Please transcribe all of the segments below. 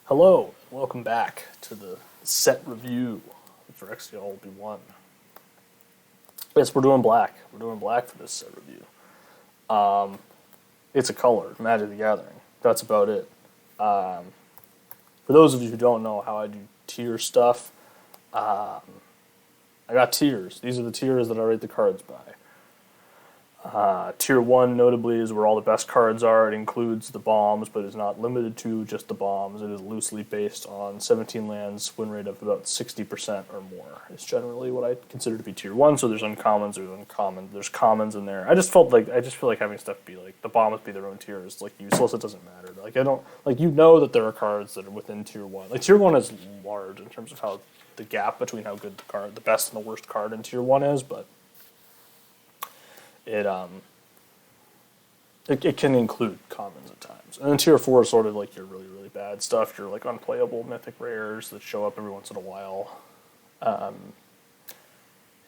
Hello, and welcome back to the set review of Phyrexia All Be One. Yes, we're doing black. We're doing black for this set review. It's a color, Magic the Gathering. That's about it. For those of you who don't know how I do tier stuff, I got tiers. These are the tiers that I rate the cards by. Tier 1, notably, is where all the best cards are. It includes the bombs, but is not limited to just the bombs. It is loosely based on 17 lands, win rate of about 60% or more. It's generally what I consider to be Tier 1, so there's uncommons, there's commons in there. I just feel like having stuff be like, the bombs be their own tiers, like useless, it doesn't matter. Like, I don't, like, you know that there are cards that are within Tier 1. Like, Tier 1 is large in terms of how the gap between how good the best and the worst card in Tier 1 is, but it can include commons at times. And then Tier 4 is sort of like your really, really bad stuff, your like unplayable mythic rares that show up every once in a while.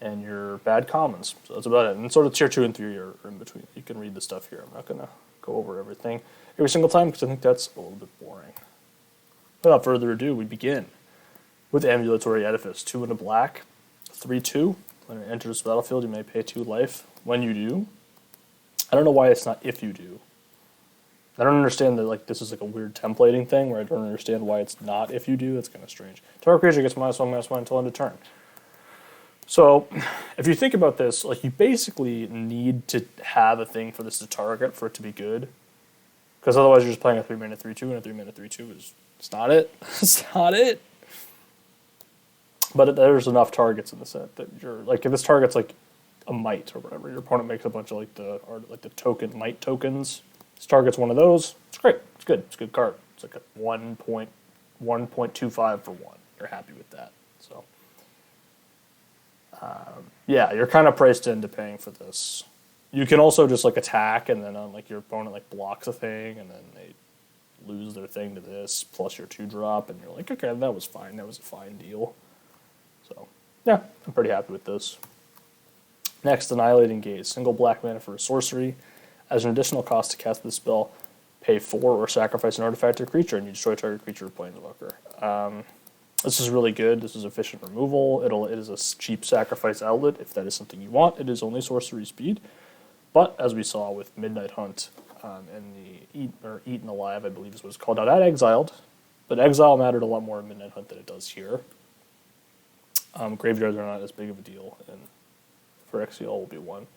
And your bad commons. So that's about it. And sort of Tier 2 and 3 are in between. You can read the stuff here. I'm not going to go over everything every single time because I think that's a little bit boring. Without further ado, we begin with Ambulatory Edifice. 2 and a black, 3/2. When it enters the battlefield, you may pay 2 life. When you do, I don't know why it's not if you do. I don't understand that, like, this is like a weird templating thing where I don't understand why it's not if you do. That's kind of strange. Target creature gets -1/-1 until end of turn. So, if you think about this, like, you basically need to have a thing for this to target for it to be good. Because otherwise you're just playing a 3-mana 3/2, and a 3-mana 3/2 is, it's not it. It's not it. But there's enough targets in the set that you're, like, if this target's like a might or whatever, your opponent makes a bunch of like the token might tokens. This targets one of those. It's great. It's good. It's a good card. It's like a 1.25 for 1. You're happy with that. So, yeah, you're kind of priced into paying for this. You can also just like attack, and then like your opponent like blocks a thing, and then they lose their thing to this plus your 2-drop, and you're like, okay, that was fine. That was a fine deal. So, yeah, I'm pretty happy with this. Next, Annihilating Gaze. Single black mana for a sorcery. As an additional cost to cast this spell, pay 4 or sacrifice an artifact or creature, and you destroy target creature or planeswalker. This is really good. This is efficient removal. It is a cheap sacrifice outlet if that is something you want. It is only sorcery speed. But, as we saw with Midnight Hunt and the Eaten Alive, I believe is what it's called. Now, that exiled, but exile mattered a lot more in Midnight Hunt than it does here. Graveyards are not as big of a deal, and Phyrexia will be one,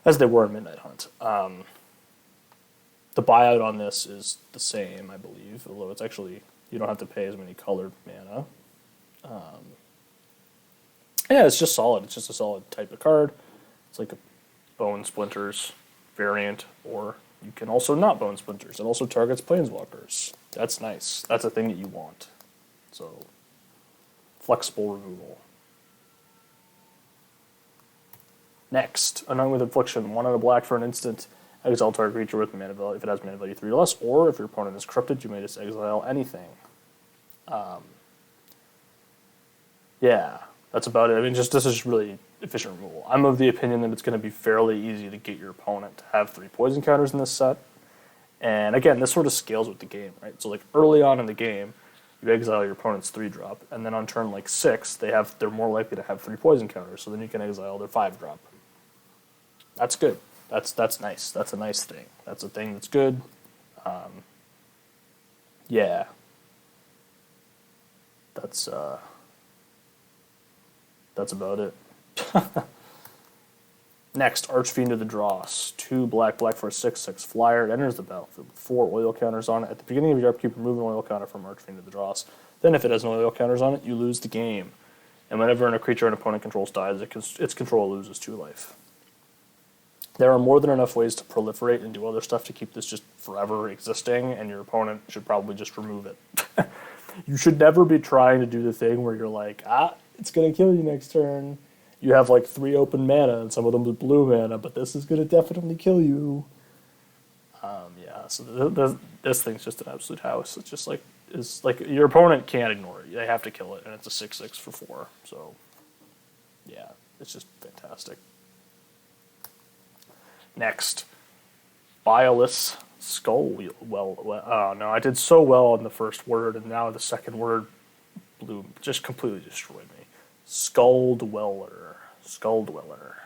as they were in Midnight Hunt. The buyout on this is the same, I believe, although it's actually, you don't have to pay as many colored mana. Yeah, it's just solid. It's just a solid type of card. It's like a Bone Splinters variant, or you can also not Bone Splinters. It also targets planeswalkers. That's nice. That's a thing that you want. So, flexible removal. Next, Unhung with Affliction. 1 and a black for an instant. Exile target creature with mana value if it has mana value 3 or less, or if your opponent is corrupted, you may just exile anything. Yeah, that's about it. I mean, this is just really efficient removal. I'm of the opinion that it's going to be fairly easy to get your opponent to have 3 poison counters in this set. And again, this sort of scales with the game, right? So like early on in the game, you exile your opponent's 3-drop, and then on turn like 6, they're more likely to have 3 poison counters, so then you can exile their 5-drop. That's good. That's nice. That's a nice thing. That's a thing that's good. Yeah. That's about it. Next, Archfiend of the Dross. 2 black for a 6/6 flyer. It enters the battlefield with 4 oil counters on it. At the beginning of your upkeep, remove an oil counter from Archfiend of the Dross. Then, if it has no oil counters on it, you lose the game. And whenever a creature an opponent controls dies, its control loses 2 life. There are more than enough ways to proliferate and do other stuff to keep this just forever existing, and your opponent should probably just remove it. You should never be trying to do the thing where you're like, it's going to kill you next turn. You have like 3 open mana, and some of them with blue mana, but this is going to definitely kill you. Yeah, so this thing's just an absolute house. It's like your opponent can't ignore it. They have to kill it, and it's a 6/6 for 4. So, yeah, it's just fantastic. Next, Bilious Oh no, I did so well on the first word, and now the second word just completely destroyed me. Skull Dweller. Skull Dweller.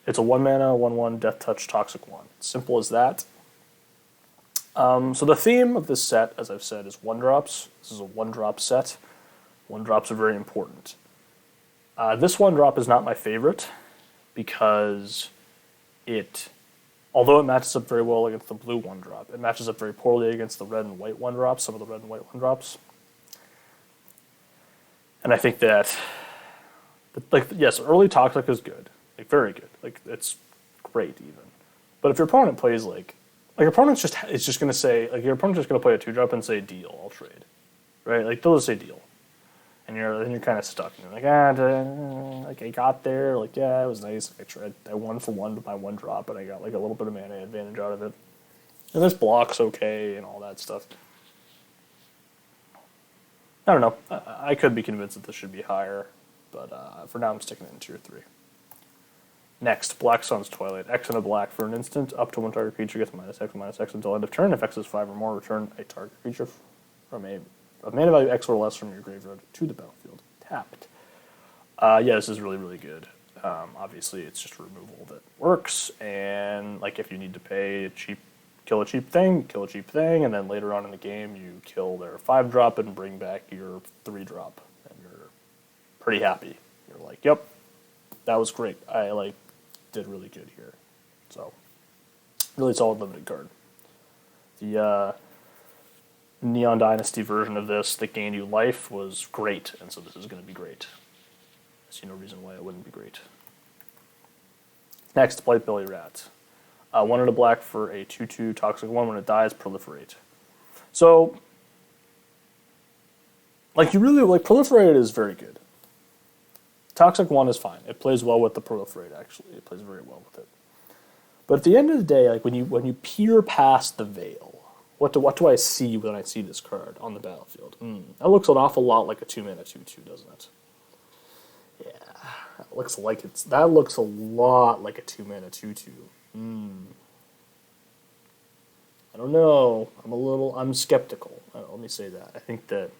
It's a 1-mana, 1/1 Death Touch Toxic 1. Simple as that. So the theme of this set, as I've said, is 1-drops. This is a 1-drop set. 1-drops are very important. This 1-drop is not my favorite because although it matches up very well against the blue 1-drop, it matches up very poorly against the red and white 1-drops, some of the red and white 1-drops. And I think that, yes, early Toxic is good. Very good. It's great even. But if your opponent plays your opponent's just going to say, your opponent's just going to play a 2-drop and say, deal, I'll trade. Right? They'll just say deal. And you're kind of stuck. And you're I got there. Yeah, it was nice. I won for one with my 1-drop, and I got a little bit of mana advantage out of it. And this block's okay and all that stuff. I don't know. I could be convinced that this should be higher, but for now I'm sticking it in tier 3. Next, Black Sun's Twilight. X and a black for an instant. Up to one target creature gets -X until end of turn. If X is 5 or more, return a target creature from of mana value X or less from your graveyard to the battlefield. Tapped. Yeah, this is really, really good. Obviously, it's just removal that works, and if you need to pay kill a cheap thing, and then later on in the game you kill their 5-drop and bring back your 3-drop, and you're pretty happy. You're like, yep, that was great. I did really good here. So, really solid limited card. The Neon Dynasty version of this that gained you life was great, and so this is going to be great. I see no reason why it wouldn't be great. Next, Blight Belly Rat. 1 and a black for a 2/2 Toxic 1. When it dies, proliferate. So, you really proliferate is very good. Toxic 1 is fine. It plays well with the proliferate, actually. It plays very well with it. But at the end of the day, when you peer past the veil, what do I see when I see this card on the battlefield? That looks an awful lot like a 2-mana 2/2, doesn't it? Yeah, that looks a lot like a 2-mana 2/2. I don't know. I'm skeptical. Let me say that. I think that,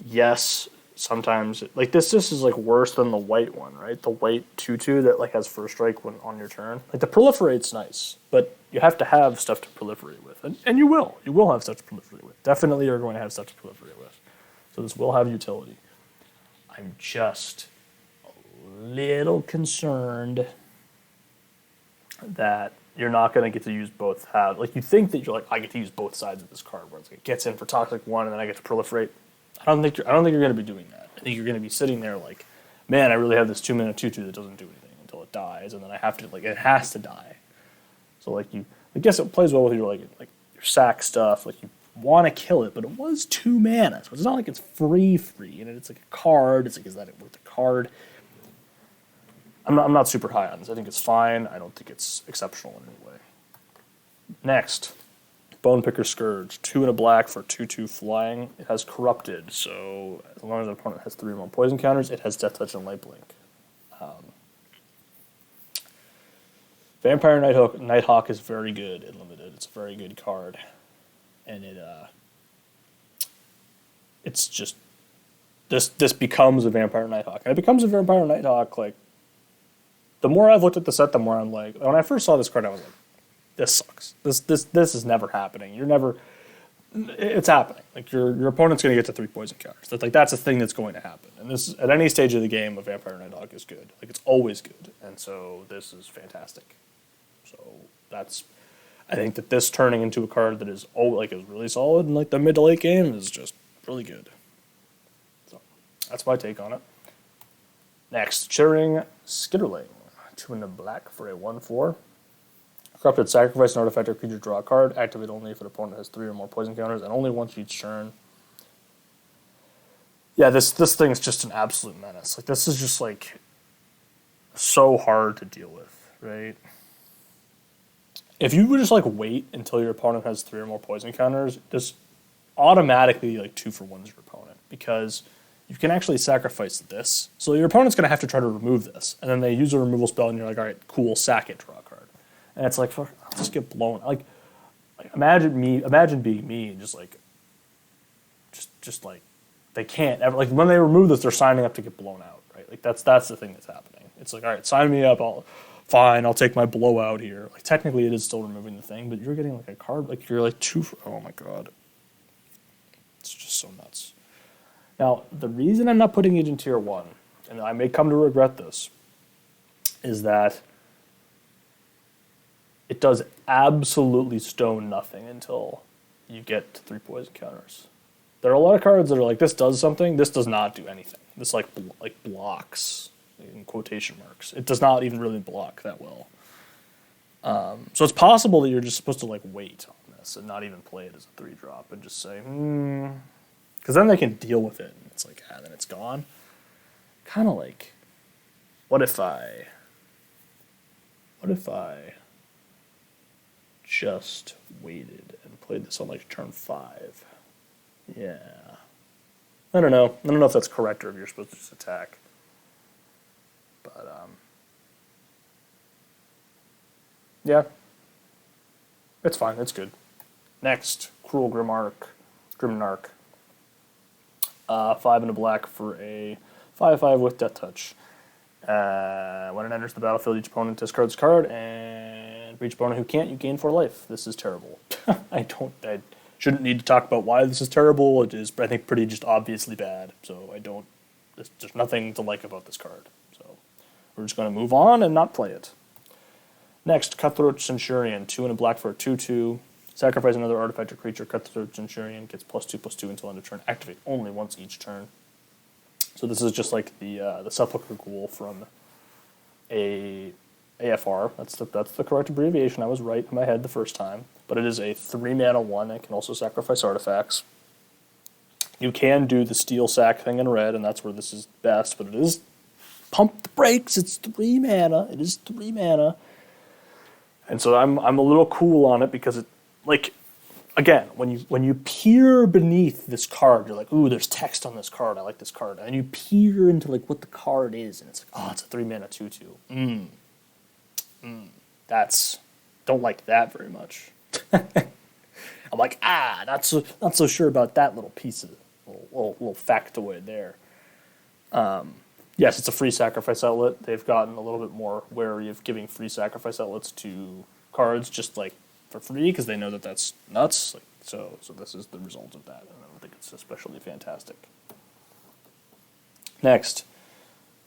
yes, sometimes this is worse than the white one, right? The white 2/2 that has first strike when on your turn. The proliferate's nice, but you have to have stuff to proliferate with, and you will have stuff to proliferate with. Definitely, you're going to have stuff to proliferate with. So this will have utility. I'm just a little concerned that you're not going to get to use both halves. You think that you're I get to use both sides of this card, where it gets in for Toxic 1 and then I get to proliferate. I don't think you're going to be doing that. I think you're going to be sitting there man, I really have this 2-mana 2/2 that doesn't do anything until it dies, and then I have to it has to die. So I guess it plays well with your your sack stuff. You want to kill it, but it was 2 mana, so it's not it's free, and it's a card. It's is that it worth a card? I'm not super high on this. I think it's fine. I don't think it's exceptional in any way. Next, Bonepicker's Scourge. 2 and a black for 2/2 flying. It has Corrupted, so as long as the opponent has 3 or more poison counters, it has Death Touch and Lifelink. Vampire Nighthawk is very good in limited. It's a very good card, and it's just this becomes a Vampire Nighthawk, and it becomes a Vampire Nighthawk the more I've looked at the set, the more I'm when I first saw this card, I was this sucks. This is never happening. It's happening. Your opponent's going to get to 3 poison counters. That's a thing that's going to happen. And this, at any stage of the game, a Vampire Nighthawk is good. It's always good. And so this is fantastic. So I think that this turning into a card that is is really solid in the mid to late game is just really good. So that's my take on it. Next, Chittering Skitterling. 2 and a black for a 1/4. Corrupted, sacrifice an artifact or creature, draw a card. Activate only if an opponent has 3 or more poison counters, and only once each turn. Yeah, this thing is just an absolute menace. This is just so hard to deal with, right? If you would just wait until your opponent has 3 or more poison counters, just automatically 2-for-1's your opponent, because you can actually sacrifice this. So your opponent's going to have to try to remove this, and then they use a removal spell, and you're all right, cool, sack it, draw a card. And it's like, fuck, I'll just get blown. Like imagine being me and just like, just like, they can't ever, like when they remove this, they're signing up to get blown out, right? Like that's the thing that's happening. It's like, all right, sign me up, I'll take my blowout here. Like technically it is still removing the thing, but you're getting like a card, like you're like oh my god. It's just so nuts. Now, the reason I'm not putting it in tier 1, and I may come to regret this, is that it does absolutely stone nothing until you get to 3 poison counters. There are a lot of cards that are like, this does something, this does not do anything. This like blocks, in quotation marks. It does not even really block that well. So it's possible that you're just supposed to like wait on this and not even play it as a 3-drop and just say, because then they can deal with it. And it's like, then it's gone. Kind of like, what if I just waited and played this on like turn 5? Yeah. I don't know. I don't know if that's correct or if you're supposed to just attack. But, yeah. It's fine. It's good. Next, Cruel Grimnarch. 5 and a black for a 5/5 with Death Touch. When it enters the battlefield, each opponent discards a card, and for each opponent who can't, you gain 4 life. This is terrible. I shouldn't need to talk about why this is terrible. It is, I think, pretty just obviously bad. So there's nothing to like about this card. So we're just going to move on and not play it. Next, Cutthroat Centurion, 2 and a black for a 2/2. Sacrifice another artifact or creature. Cutthroat Centurion gets +2/+2 until end of turn. Activate only once each turn. So this is just like the Sepulchre Ghoul from a AFR. That's the correct abbreviation. I was right in my head the first time. But it is a 3-mana 1. It can also sacrifice artifacts. You can do the Steel Sack thing in red, and that's where this is best. But it is pump the brakes. It's 3 mana. It is 3 mana. And so I'm a little cool on it because it, like, again, when you peer beneath this card, you're like, ooh, there's text on this card. I like this card. And you peer into like what the card is, and it's like, oh, it's a 3-mana 2/2. Don't like that very much. I'm like, not so sure about that little piece of little factoid there. Yes, it's a free sacrifice outlet. They've gotten a little bit more wary of giving free sacrifice outlets to cards just like for free because they know that that's nuts. Like, so this is the result of that, and I don't think it's especially fantastic. Next,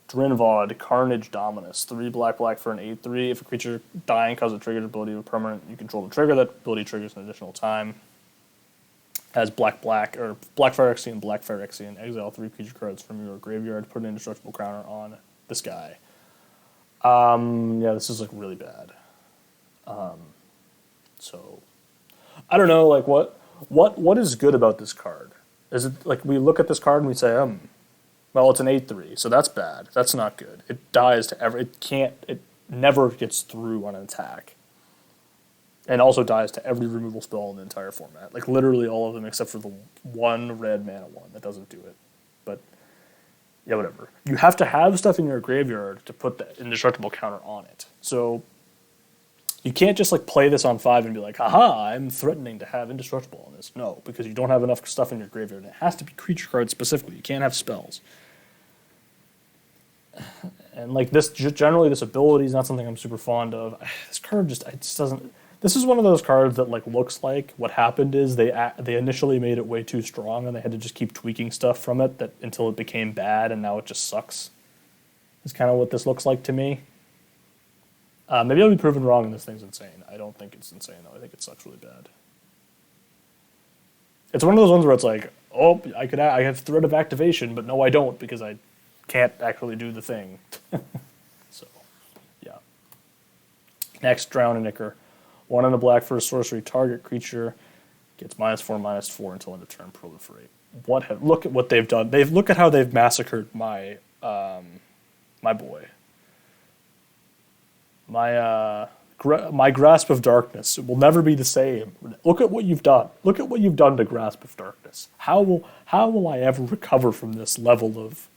Drinvod, Carnage Dominus, 3 black for an 8/3. If a creature dying causes a triggered ability of a permanent, you control the trigger. That ability triggers an additional time. Has black or black Phyrexia, exile 3 creature cards from your graveyard, put an indestructible counter on this guy. Yeah, this is like really bad. So I don't know, like what is good about this card? Is it like we look at this card and we say, well, it's an 8/3, so that's bad. That's not good. It dies to it never gets through on an attack. And also dies to every removal spell in the entire format. Like, literally all of them except for the 1 red mana 1 that doesn't do it. But, yeah, whatever. You have to have stuff in your graveyard to put the indestructible counter on it. So, you can't just, like, play this on 5 and be like, haha, I'm threatening to have indestructible on this. No, because you don't have enough stuff in your graveyard. And it has to be creature cards specifically. You can't have spells. And, like, generally this ability is not something I'm super fond of. This card just doesn't... This is one of those cards that like looks like what happened is they initially made it way too strong and they had to just keep tweaking stuff from it until it became bad and now it just sucks. Is kind of what this looks like to me. Maybe I'll be proven wrong and this thing's insane. I don't think it's insane though. I think it sucks really bad. It's one of those ones where it's like, oh, I have threat of activation, but no, I don't because I can't actually do the thing. So, yeah. Next, Drowning-Ichor. 1 and a black for a sorcery. Target creature gets -4/-4 until end of turn. Proliferate. Look at what they've done. Look at how they've massacred my boy. My Grasp of Darkness. It will never be the same. Look at what you've done. Look at what you've done to Grasp of Darkness. How will I ever recover from this level of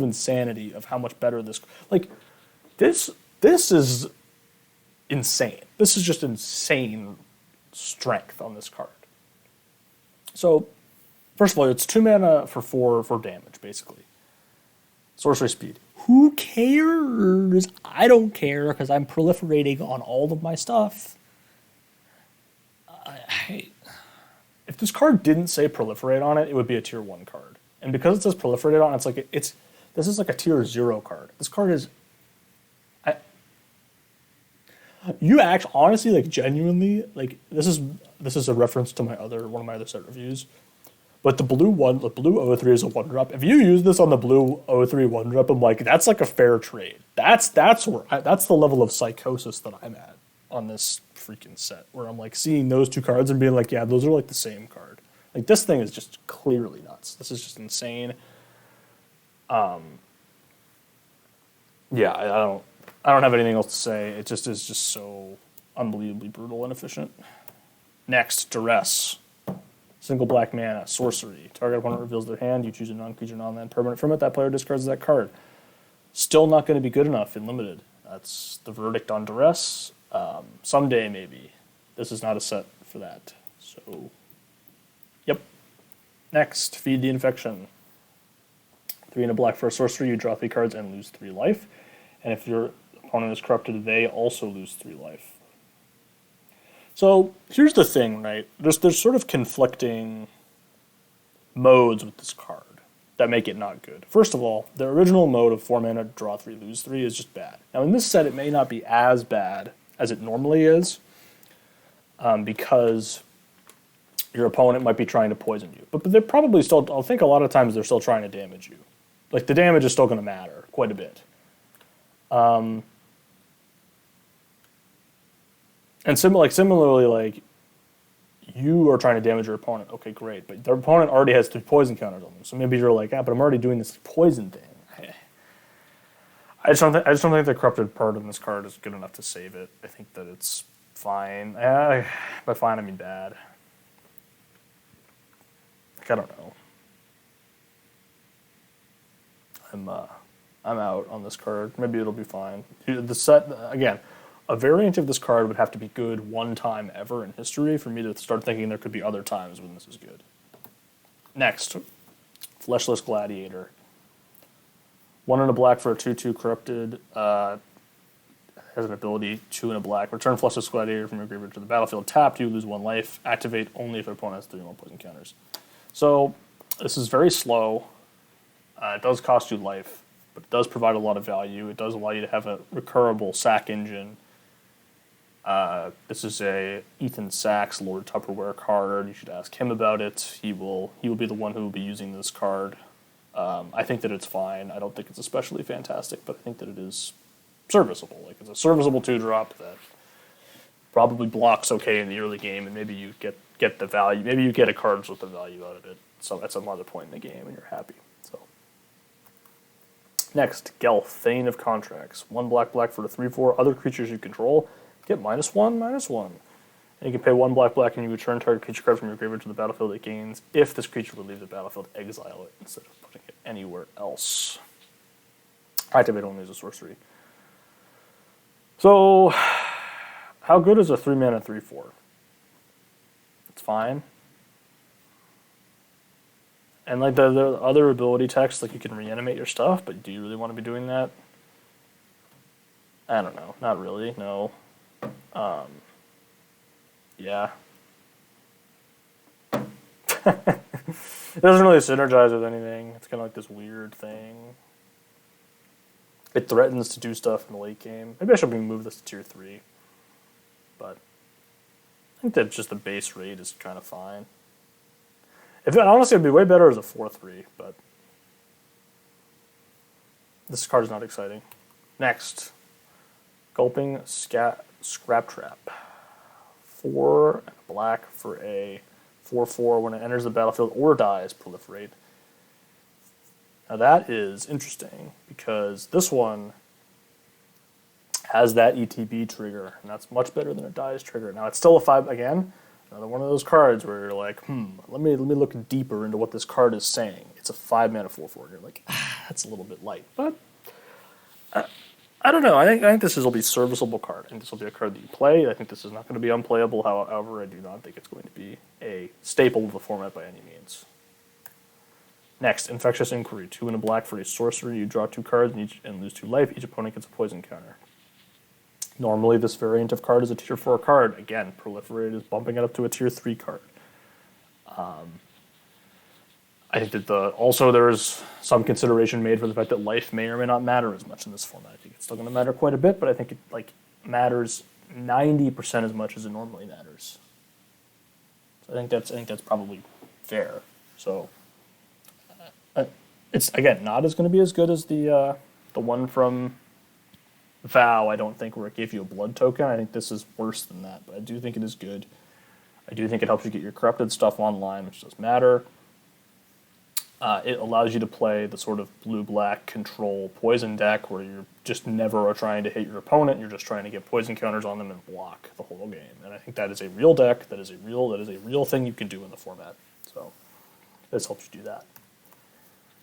insanity of how much better this? Like this is. insane. This is just insane strength on this card. So, first of all, it's 2 mana for 4 for damage, basically. Sorcery speed. Who cares? I don't care because I'm proliferating on all of my stuff. If this card didn't say proliferate on it, it would be a tier 1 card. And because it says proliferated on it, this is like a tier 0 card. This card is you actually honestly like genuinely like this is a reference to one of my other set reviews. But the blue 0-3 is a 1-drop. If you use this on the blue 0-3 1-drop, I'm like, that's like a fair trade. That's the level of psychosis that I'm at on this freaking set, where I'm like seeing those 2 cards and being like, yeah, those are like the same card. Like this thing is just clearly nuts. This is just insane. Yeah, I don't have anything else to say. It just is just so unbelievably brutal and efficient. Next, Duress. Single black mana, sorcery. Target opponent reveals their hand. You choose a non-creature, non-land permanent from it. That player discards that card. Still not going to be good enough in limited. That's the verdict on Duress. Someday, maybe. This is not a set for that. So, yep. Next, Feed the Infection. 3 and a black for a sorcery. You draw 3 cards and lose 3 life. And if your opponent is corrupted, they also lose 3 life. So here's the thing, right? There's sort of conflicting modes with this card that make it not good. First of all, the original mode of 4 mana, draw 3, lose 3 is just bad. Now in this set, it may not be as bad as it normally is because your opponent might be trying to poison you. But they're probably still, I think a lot of times they're still trying to damage you. Like the damage is still going to matter quite a bit. And similarly, you are trying to damage your opponent. Okay, great, but their opponent already has 3 poison counters on them. So maybe you're like, but I'm already doing this poison thing. I just don't think the corrupted part in this card is good enough to save it. I think that it's fine. By fine, I mean bad. I don't know. I'm out on this card. Maybe it'll be fine. The set again. A variant of this card would have to be good one time ever in history for me to start thinking there could be other times when this is good. Next, Fleshless Gladiator. 1 and a black for a 2/2 corrupted. Has an ability 2 and a black. Return Fleshless Gladiator from your graveyard to the battlefield. Tapped, you lose 1 life. Activate only if your opponent has 3 more poison counters. So this is very slow. It does cost you life, but it does provide a lot of value. It does allow you to have a recurable sack engine. This is a Ethan Sachs Lord Tupperware card. You should ask him about it. He will be the one who will be using this card. I think that it's fine. I don't think it's especially fantastic, but I think that it is serviceable. Like it's a serviceable 2-drop that probably blocks okay in the early game, and maybe you get the value. Maybe you get a card with the value out of it. So at some other point in the game, and you're happy. So next, Gelf, Thane of Contracts. 1 black for the 3/4. Other creatures you control get -1/-1. And you can pay 1 black and you return target creature card from your graveyard to the battlefield. It gains. If this creature would leave the battlefield, exile it instead of putting it anywhere else. Activate only as a sorcery. So, how good is a 3 mana 3/4? It's fine. And like the other ability text, like you can reanimate your stuff, but do you really want to be doing that? I don't know. Not really. No. Yeah. It doesn't really synergize with anything. It's kind of like this weird thing. It threatens to do stuff in the late game. Maybe I should move this to tier 3. But I think that just the base rate is kind of fine. Honestly, it'd be way better as a 4/3, but this card is not exciting. Next, Gulping Scrap Trap. 4 black for a 4/4 when it enters the battlefield or dies, proliferate. Now that is interesting because this one has that ETB trigger, and that's much better than a dies trigger. Now it's still a 5 again. Another one of those cards where you're like, let me look deeper into what this card is saying. It's a 5 mana 4/4. You're like, that's a little bit light, but I don't know. I think this will be a serviceable card. I think this will be a card that you play. I think this is not going to be unplayable. However, I do not think it's going to be a staple of the format by any means. Next, Infectious Inquiry. 2 and a black for a sorcery. You draw 2 cards and lose 2 life. Each opponent gets a poison counter. Normally, this variant of card is a tier 4 card. Again, Proliferate is bumping it up to a tier 3 card. I think that also there's some consideration made for the fact that life may or may not matter as much in this format. I think it's still going to matter quite a bit, but I think it matters 90% as much as it normally matters. So I think that's probably fair. So it's again not as going to be as good as the one from Vow. I don't think, where it gave you a blood token. I think this is worse than that, but I do think it is good. I do think it helps you get your corrupted stuff online, which does matter. It allows you to play the sort of blue-black control poison deck where you're just never are trying to hit your opponent. You're just trying to get poison counters on them and block the whole game. And I think that is a real deck. That is a real thing you can do in the format. So this helps you do that.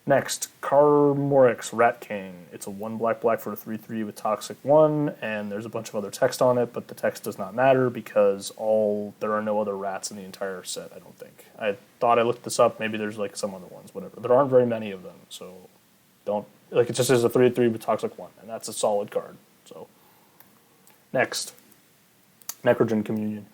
Next, Carmorix Rat King. It's a 1 black for a 3/3 with Toxic 1, and there's a bunch of other text on it, but the text does not matter because there are no other rats in the entire set, I don't think. I thought I looked this up, maybe there's like some other ones, whatever. There aren't very many of them, so it just is a 3/3 with Toxic 1, and that's a solid card. So next, Necrogen Communion.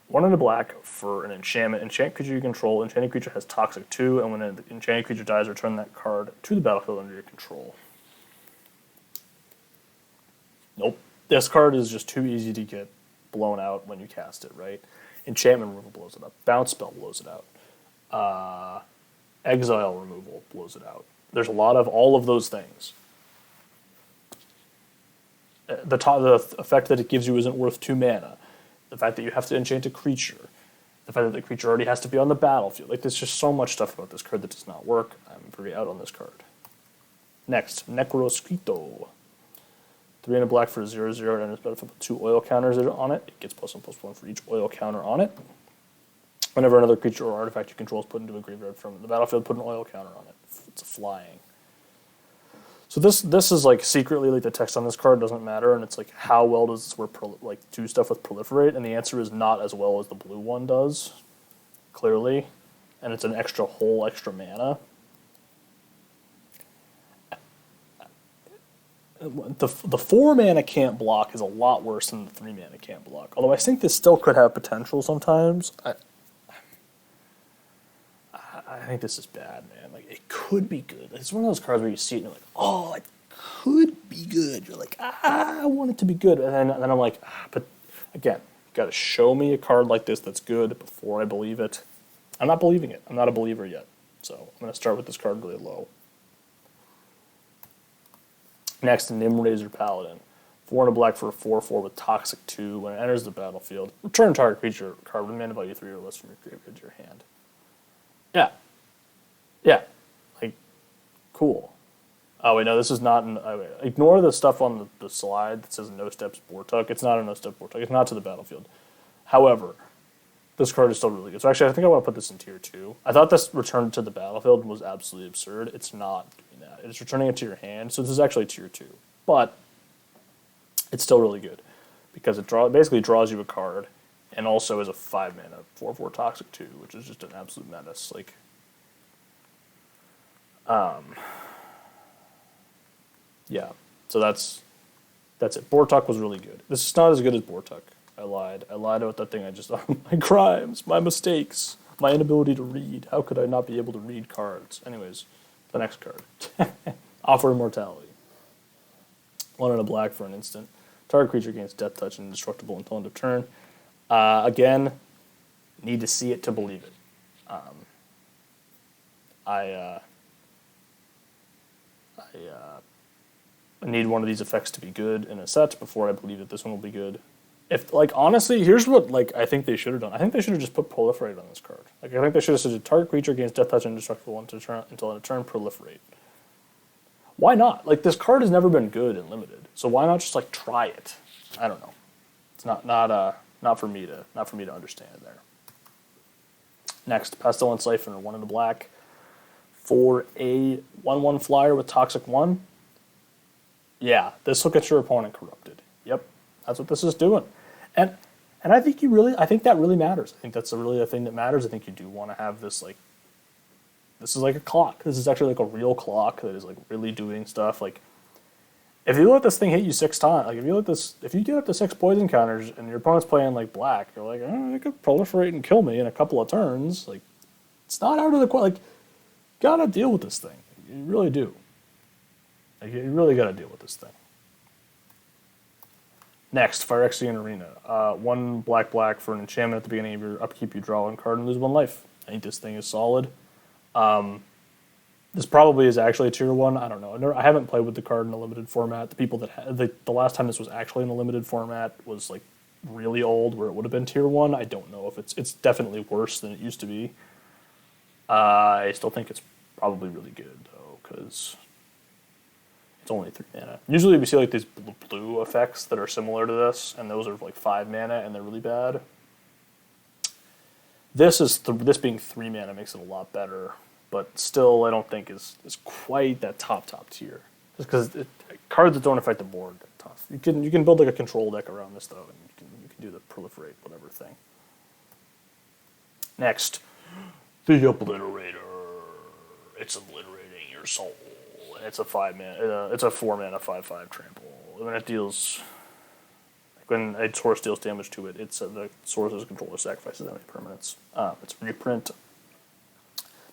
1 and a black for an enchantment. Enchant creature you control. Enchanted creature has Toxic 2, and when an enchanted creature dies, return that card to the battlefield under your control. Nope. This card is just too easy to get blown out when you cast it, right? Enchantment removal blows it up. Bounce spell blows it out. Exile removal blows it out. There's a lot of all of those things. The effect that it gives you isn't worth 2 mana. The fact that you have to enchant a creature, the fact that the creature already has to be on the battlefield. There's just so much stuff about this card that does not work. I'm very out on this card. Next, Necroscrito. 3 and a black for a 0/0, and it's benefit with 2 oil counters on it. It gets +1/+1 for each oil counter on it. Whenever another creature or artifact you control is put into a graveyard from the battlefield, put an oil counter on it. It's a flying. So this is secretly the text on this card doesn't matter, and it's how well does this work do stuff with Proliferate, and the answer is not as well as the blue one does, clearly, and it's an extra mana. The 4 mana can't block is a lot worse than the 3 mana can't block. Although I think this still could have potential sometimes. I think this is bad, man. It could be good. It's one of those cards where you see it and you're like, oh, it could be good. You're like, I want it to be good. And then I'm like, but again, you got to show me a card like this that's good before I believe it. I'm not believing it. I'm not a believer yet. So I'm going to start with this card really low. Next, Nim Razor Paladin. 4 and a black for a 4/4 with Toxic 2. When it enters the battlefield, return target creature card with mana value 3 or less from your graveyard to your hand. Yeah. Cool. Oh, wait, no, this is not... ignore the stuff on the slide that says No Steps Bortuk. It's not a No Step Bortuk. It's not to the battlefield. However, this card is still really good. So actually, I think I want to put this in Tier 2. I thought this return to the battlefield was absolutely absurd. It's not doing that. It's returning it to your hand, so this is actually Tier 2. But it's still really good because it basically draws you a card and also is a 5 mana 4/4 Toxic 2, which is just an absolute menace. Yeah, so that's it. Bortuk was really good. This is not as good as Bortuk. I lied about that thing. My crimes, my mistakes, my inability to read. How could I not be able to read cards? Anyways, the next card. Offer Immortality. 1 and a black for an instant. Target creature gains Death Touch and indestructible until end of turn. Again, need to see it to believe it. I need one of these effects to be good in a set before I believe that this one will be good. Honestly, here's what I think they should have done. I think they should have just put Proliferate on this card. I think they should have said target creature gains Death Touch and indestructible until end of turn. Proliferate. Why not? This card has never been good in limited, so why not just try it? I don't know. It's not for me to understand there. Next, Pestilence Siphoner, 1 and a black for a 1/1 flyer with Toxic 1. Yeah, this will get your opponent corrupted. Yep, that's what this is doing, and I think I think that really matters. I think that's really a thing that matters. I think you do want to have this like, this is like a clock. This is actually like a real clock that is like really doing stuff. Like, if you let this thing hit you 6 times, like if you get up to 6 poison counters and your opponent's playing like black, you're like, oh, it could proliferate and kill me in a couple of turns. Like, it's not out of the question. Like, gotta deal with this thing. You really do. Like, you really gotta deal with this thing. Next, Phyrexia Arena. 1 black for an enchantment at the beginning of your upkeep. You draw 1 card and lose 1 life. I think this thing is solid. This probably is actually a tier 1. I don't know. I haven't played with the card in a limited format. The people that the last time this was actually in a limited format was like really old, where it would have been tier 1. I don't know if it's definitely worse than it used to be. I still think it's probably really good though, because it's only 3 mana. Usually we see like these blue effects that are similar to this, and those are like 5 mana, and they're really bad. This being 3 mana makes it a lot better, but still I don't think is quite that top tier. Just because cards that don't affect the board are tough. You can build like a control deck around this though, and you can do the proliferate whatever thing. Next, the Obliterator. It's obliterating your soul. It's a 5 mana. It's a 4 mana 5/5 trample. When it deals, when a source deals damage to it, it's the source's controller sacrifices any permanents. It's reprint.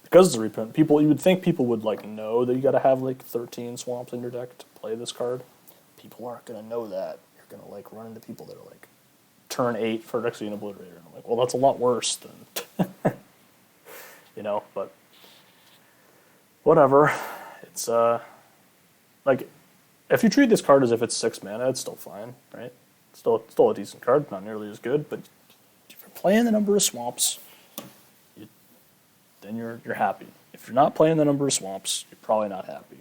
Because it's a reprint, you would think people would like know that you got to have like 13 swamps in your deck to play this card. People aren't gonna know that. You're gonna like run into people that are like turn 8 for Phyrexia and Obliterator. And I'm like, well, that's a lot worse than but whatever. It's like, if you treat this card as if it's 6 mana, it's still fine, right? Still a decent card, not nearly as good, but if you're playing the number of swamps, then you're happy. If you're not playing the number of swamps, you're probably not happy.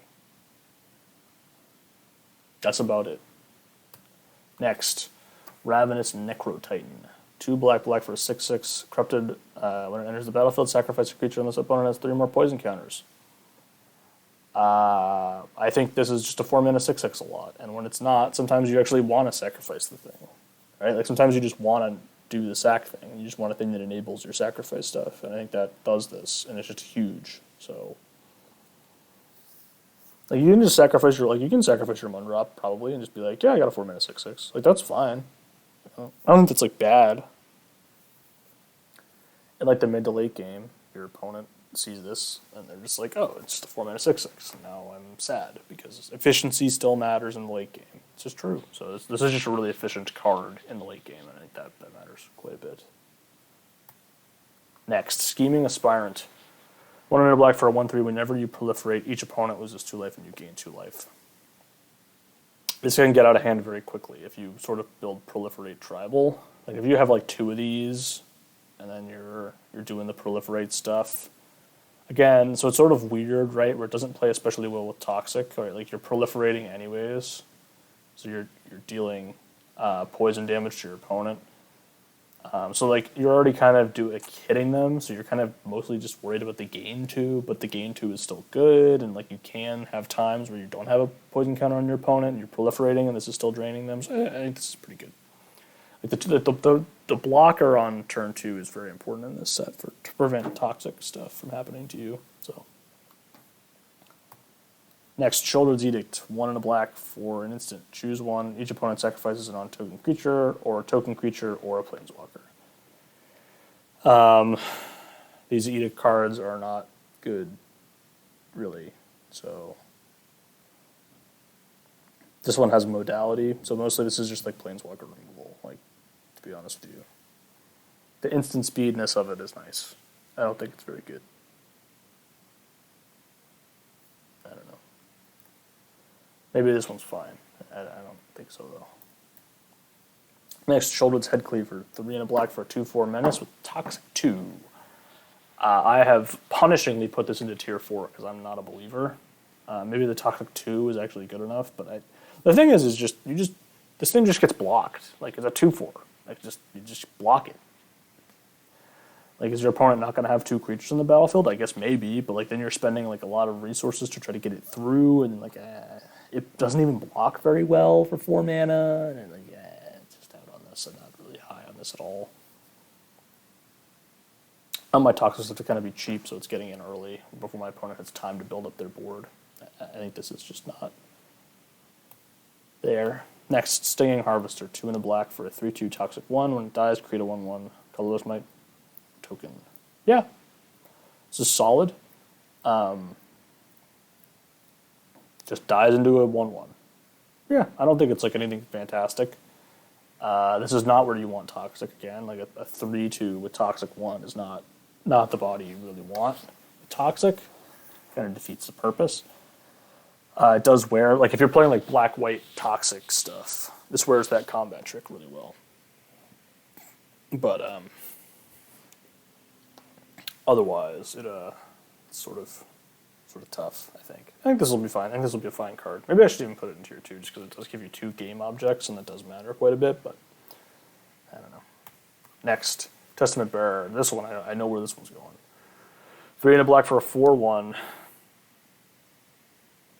That's about it. Next, Ravenous Necrotitan. 2 black for a 6/6 corrupted. When it enters the battlefield, sacrifice a creature unless the opponent has 3 more poison counters. I think this is just a 4 mana 6/6 a lot, and when it's not, sometimes you actually want to sacrifice the thing, right? Like sometimes you just want to do the sack thing. You just want a thing that enables your sacrifice stuff, and I think that does this, and it's just huge. So, like you can sacrifice your Mundrop probably, and just be like, yeah, I got a 4 mana 6/6. Like that's fine. I don't think that's like bad. In like the mid to late game, your opponent sees this and they're just like, oh, it's just a 4 mana 6/6. Now I'm sad because efficiency still matters in the late game. It's just true. So this is just a really efficient card in the late game, and I think that matters quite a bit. Next, Scheming Aspirant. 1 mana black for a 1/3. Whenever you proliferate, each opponent loses 2 life and you gain 2 life. This can get out of hand very quickly if you sort of build Proliferate Tribal. Like if you have like 2 of these, and then you're doing the Proliferate stuff. Again, so it's sort of weird, right? Where it doesn't play especially well with Toxic, right? Like you're proliferating anyways, so you're dealing poison damage to your opponent. So like you're already kind of hitting them, so you're kind of mostly just worried about the gain 2, but the gain 2 is still good, and like you can have times where you don't have a poison counter on your opponent, and you're proliferating, and this is still draining them. So I think this is pretty good. Like the blocker on turn 2 is very important in this set to prevent toxic stuff from happening to you. So next, Shoulder's Edict. 1 and a black for an instant. Choose one. Each opponent sacrifices a non-token creature, or a token creature, or a planeswalker. These Edict cards are not good, really. So this one has modality, so mostly this is just like planeswalker removal, like, to be honest with you. The instant speedness of it is nice. I don't think it's very good. I don't know. Maybe this one's fine. I don't think so, though. Next, Shoulder's Headcleaver. 3 and a black for a 2/4 menace with Toxic 2. I have punishingly put this into tier 4 because I'm not a believer. Maybe the Toxic 2 is actually good enough, but the thing is this thing just gets blocked. Like it's a 2/4. Like you just block it. Like, is your opponent not going to have 2 creatures on the battlefield? I guess maybe, but like then you're spending like a lot of resources to try to get it through, and like it doesn't even block very well for 4 mana, and like, yeah, it's just out on this. I'm not really high on this at all. My toxics have to kind of be cheap, so it's getting in early before my opponent has time to build up their board. I think this is just not there. Next, Stinging Harvester, 2 in the black for a 3/2 toxic 1. When it dies, create a 1/1 colorless might token. Yeah, this is solid. Just dies into a 1/1. Yeah, I don't think it's like anything fantastic. This is not where you want toxic again. Like a 3/2 with toxic 1 is not the body you really want. Toxic kind of defeats the purpose. It does wear, like if you're playing like black-white toxic stuff, this wears that combat trick really well. But otherwise, it's sort of tough, I think. I think this will be fine. I think this will be a fine card. Maybe I should even put it in tier 2 just because it does give you 2 game objects and that does matter quite a bit, but I don't know. Next, Testament Bearer. This one, I know where this one's going. 3 in a black for a 4/1.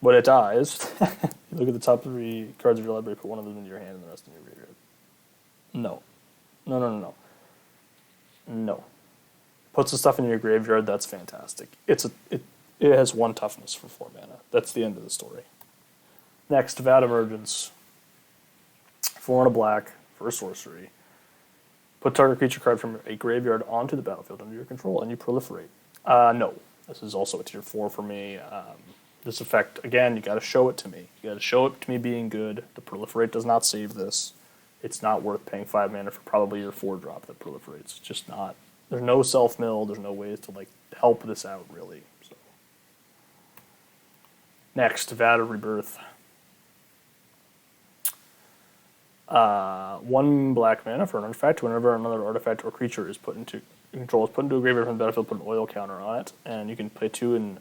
When it dies, you look at the top 3 cards of your library, put one of them into your hand and the rest in your graveyard. No. No. Puts the stuff in your graveyard, that's fantastic. It has 1 toughness for 4 mana. That's the end of the story. Next, Vat Emergence. 4 in a black for a sorcery. Put target creature card from a graveyard onto the battlefield under your control, and you proliferate. No. This is also a tier 4 for me. This effect, again, you gotta show it to me. You gotta show it to me being good. The proliferate does not save this. It's not worth paying 5 mana for probably your 4-drop that proliferates. It's just not. There's no self-mill, there's no ways to like help this out really. So. Next, Vat of Rebirth. 1 black mana for an artifact. Whenever another artifact or creature is put into control is put into a graveyard from the battlefield, put an oil counter on it, and you can play 2 in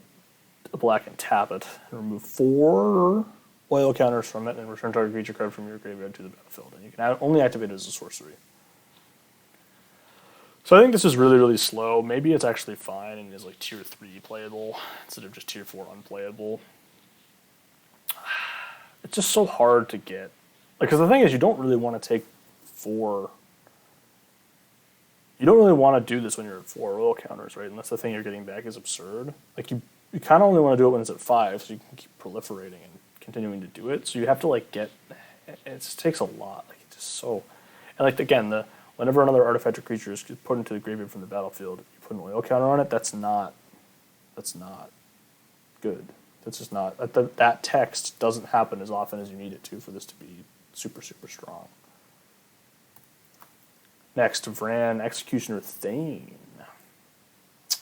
a black and tap it, and remove 4 oil counters from it, and return target creature card from your graveyard to the battlefield. And you can only activate it as a sorcery. So I think this is really, really slow. Maybe it's actually fine and is like tier 3 playable instead of just tier 4 unplayable. It's just so hard to get. Because the thing is, you don't really want to take 4. You don't really want to do this when you're at 4 oil counters, right? Unless the thing you're getting back is absurd. Like you kind of only want to do it when it's at 5, so you can keep proliferating and continuing to do it. So you have to like get. It just takes a lot. Like it's just so. And like again, whenever another artifact or creature is put into the graveyard from the battlefield, you put an oil counter on it. That's not good. That's just not. That text doesn't happen as often as you need it to for this to be super, super strong. Next, Vran Executioner Thane.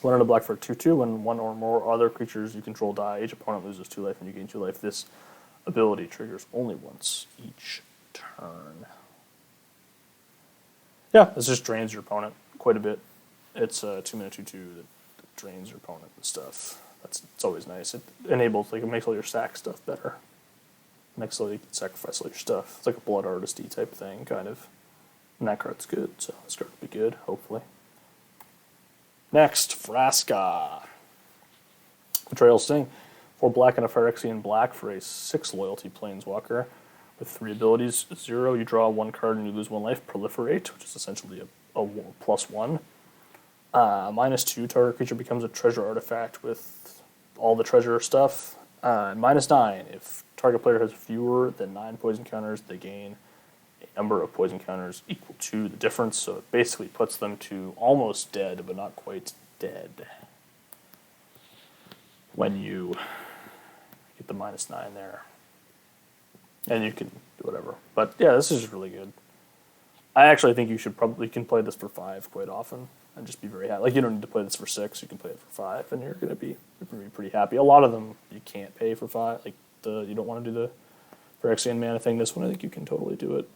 1 in a black for a 2/2. When 1 or more other creatures you control die, each opponent loses 2 life and you gain 2 life. This ability triggers only once each turn. Yeah, this just drains your opponent quite a bit. It's a 2-mana 2/2 that drains your opponent and stuff. It's always nice. It enables, like, it makes all your stack stuff better. It makes so you can sacrifice all your stuff. It's like a Blood Artist-y type thing, kind of. And that card's good, so this card will be good, hopefully. Next, Vraska. Betrayal Sting. 4 black and a Phyrexian black for a 6 loyalty planeswalker. With 3 abilities. 0, you draw 1 card and you lose 1 life. Proliferate, which is essentially a +1. -2, target creature becomes a treasure artifact with all the treasure stuff. -9, if target player has fewer than 9 poison counters, they gain a number of poison counters equal to the difference. So it basically puts them to almost dead, but not quite dead. When you get the -9 there. And you can do whatever. But yeah, this is really good. I actually think you can play this for 5 quite often and just be very happy. Like you don't need to play this for 6, you can play it for 5 and you're gonna be pretty happy. A lot of them you can't pay for 5. Like you don't want to do the Phyrexian mana thing. This one I think you can totally do it.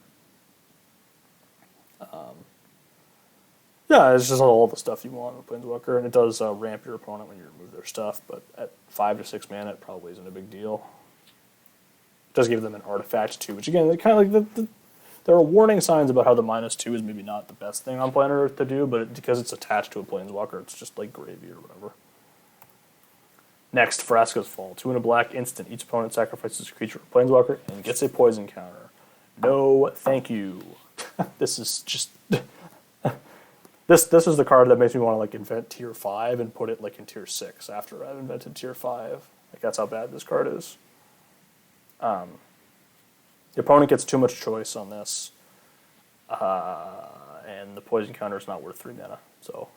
Yeah, it's just all the stuff you want in a Planeswalker, and it does ramp your opponent when you remove their stuff, but at 5 to 6 mana it probably isn't a big deal. It does give them an artifact too, which again, kind of like there are warning signs about how the -2 is maybe not the best thing on planet Earth to do, but because it's attached to a Planeswalker, it's just like gravy or whatever. Next, Frasco's Fall. 2 and a black, instant. Each opponent sacrifices a creature or planeswalker and gets a poison counter. No, thank you. This is just... This is the card that makes me want to like invent tier 5 and put it like in tier 6 after I've invented tier 5. Like that's how bad this card is. The opponent gets too much choice on this, and the poison counter is not worth 3 mana. So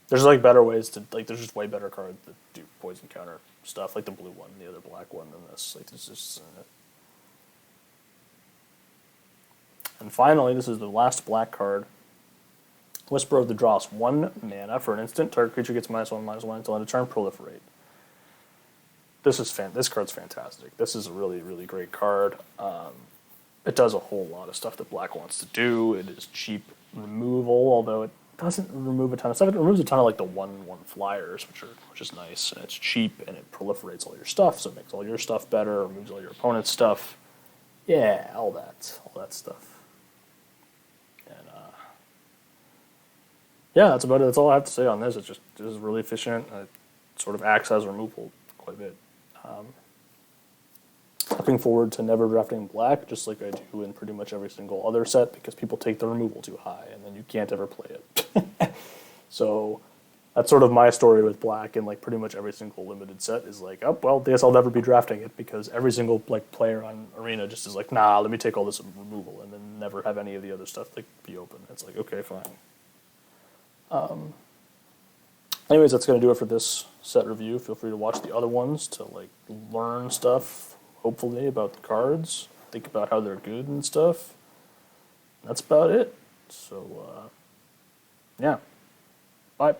there's like better ways to like. There's just way better cards that do poison counter stuff, like the blue one, the other black one than this. Like this is. And finally, this is the last black card. Whisper of the Dross, 1 mana for an instant. Target creature gets -1/-1 until end of turn. Proliferate. This card's fantastic. This is a really, really great card. It does a whole lot of stuff that black wants to do. It is cheap removal, although it doesn't remove a ton of stuff. It removes a ton of like the 1/1 flyers, which is nice, and it's cheap, and it proliferates all your stuff, so it makes all your stuff better, removes all your opponent's stuff. Yeah, all that stuff. Yeah, that's about it. That's all I have to say on this. It is really efficient. It sort of acts as removal quite a bit. Looking forward to never drafting black, just like I do in pretty much every single other set, because people take the removal too high, and then you can't ever play it. So that's sort of my story with black, and like pretty much every single limited set is like, oh well, I guess I'll never be drafting it, because every single like player on Arena just is like, nah, let me take all this removal, and then never have any of the other stuff like be open. It's like, okay, fine. Anyways, that's going to do it for this set review. Feel free to watch the other ones to like learn stuff, hopefully, about the cards, think about how they're good and stuff. That's about it. So, yeah. Bye.